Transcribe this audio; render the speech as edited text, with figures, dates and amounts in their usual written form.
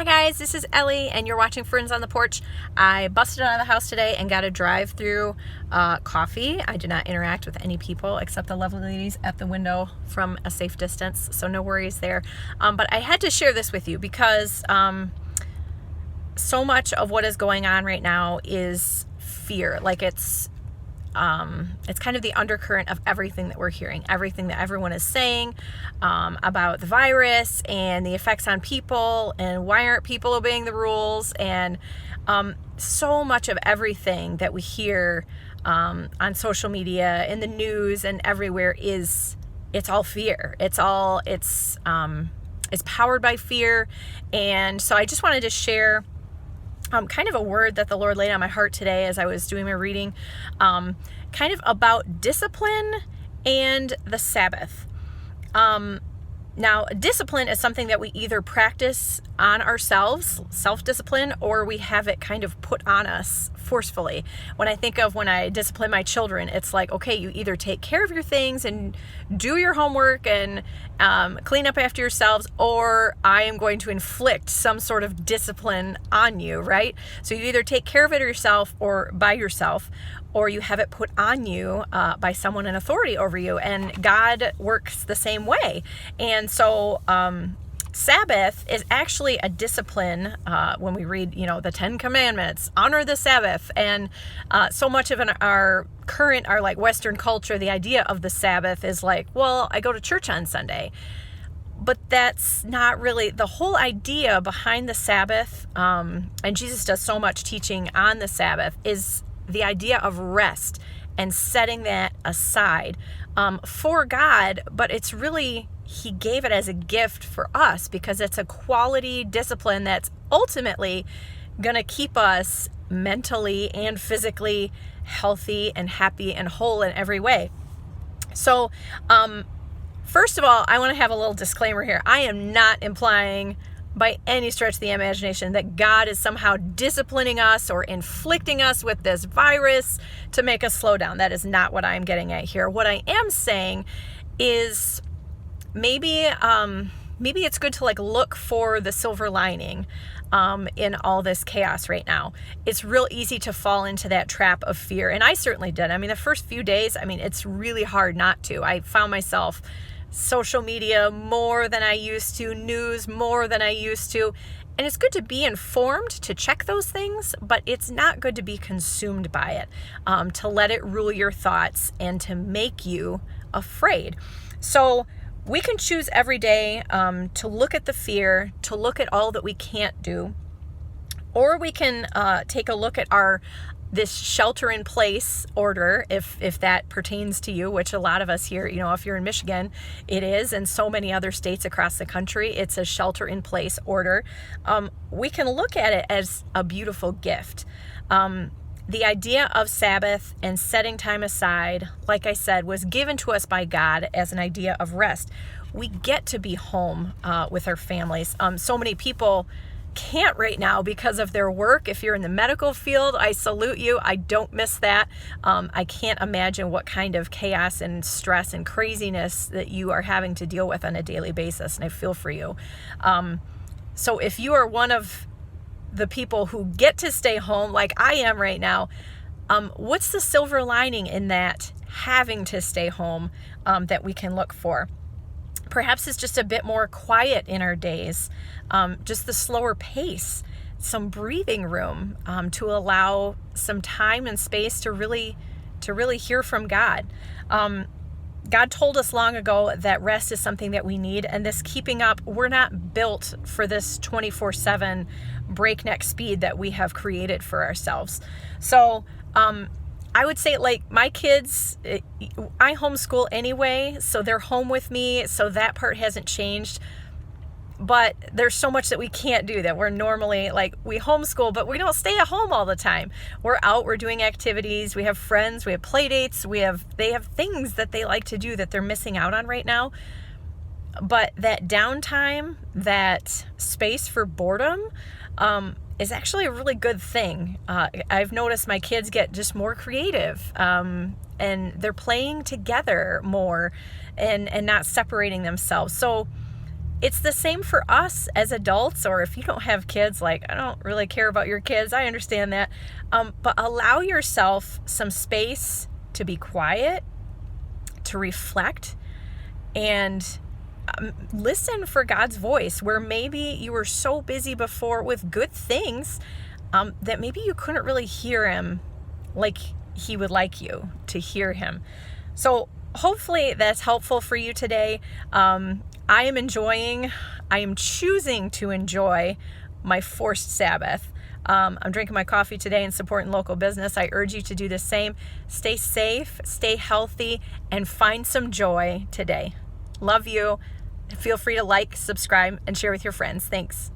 Hi guys, this is Ellie and you're watching Ferns on the Porch. I busted out of the house today and got a drive-through coffee. I did not interact with any people except the lovely ladies at the window from a safe distance, so no worries there. But I had to share this with you because so much of what is going on right now is fear. Like it's kind of the undercurrent of everything that we're hearing, everything that everyone is saying about the virus and the effects on people and why aren't people obeying the rules, and so much of everything that we hear on social media, in the news, and everywhere it's all fear. It's powered by fear. And so I just wanted to share kind of a word that the Lord laid on my heart today as I was doing my reading, kind of about discipline and the Sabbath. Now, discipline is something that we either practice on ourselves, self-discipline, or we have it kind of put on us forcefully. When I discipline my children, it's like, okay, you either take care of your things and do your homework and clean up after yourselves, or I am going to inflict some sort of discipline on you, right? So you either take care of it yourself or by yourself, or you have it put on you by someone in authority over you. And God works the same way. And so Sabbath is actually a discipline. When we read, the 10 Commandments, honor the Sabbath. And so much of our like Western culture, the idea of the Sabbath is like, well, I go to church on Sunday. But that's not really the whole idea behind the Sabbath. And Jesus does so much teaching on the Sabbath, is the idea of rest and setting that aside for God. But it's really, He gave it as a gift for us because it's a quality discipline that's ultimately going to keep us mentally and physically healthy and happy and whole in every way. So, first of all, I want to have a little disclaimer here. I am not implying by any stretch of the imagination that God is somehow disciplining us or inflicting us with this virus to make us slow down. That is not what I'm getting at here. What I am saying is maybe it's good to look for the silver lining in all this chaos right now. It's real easy to fall into that trap of fear, and I certainly did. The first few days, it's really hard not to. I found myself social media more than I used to, news more than I used to. And it's good to be informed, to check those things, but it's not good to be consumed by it, to let it rule your thoughts and to make you afraid. So we can choose every day to look at the fear, to look at all that we can't do, or we can take a look at this shelter-in-place order, if that pertains to you, which a lot of us here, if you're in Michigan, it is, and so many other states across the country, it's a shelter-in-place order. We can look at it as a beautiful gift. The idea of Sabbath and setting time aside, like I said, was given to us by God as an idea of rest. We get to be home with our families. So many people can't right now because of their work. If you're in the medical field, I salute you. I don't miss that. I can't imagine what kind of chaos and stress and craziness that you are having to deal with on a daily basis, and I feel for you. So if you are one of the people who get to stay home like I am right now, what's the silver lining in that having to stay home that we can look for? Perhaps it's just a bit more quiet in our days, just the slower pace, some breathing room to allow some time and space to really hear from God. God told us long ago that rest is something that we need, and this keeping up, we're not built for this 24/7 breakneck speed that we have created for ourselves. So I would say, my kids, I homeschool anyway, so they're home with me, so that part hasn't changed. But there's so much that we can't do that we're normally, we homeschool, but we don't stay at home all the time. We're out, we're doing activities, we have friends, we have play dates, they have things that they like to do that they're missing out on right now. But that downtime, that space for boredom, is actually a really good thing. I've noticed my kids get just more creative, and they're playing together more and not separating themselves. So it's the same for us as adults, or if you don't have kids, like, I don't really care about your kids. I understand that. But allow yourself some space to be quiet, to reflect, and listen for God's voice, where maybe you were so busy before with good things that maybe you couldn't really hear him like he would like you to hear him. So hopefully that's helpful for you today. I am choosing to enjoy my forced Sabbath. I'm drinking my coffee today and supporting local business. I urge you to do the same. Stay safe, stay healthy, and find some joy today. Love you. Feel free to like, subscribe, and share with your friends. Thanks.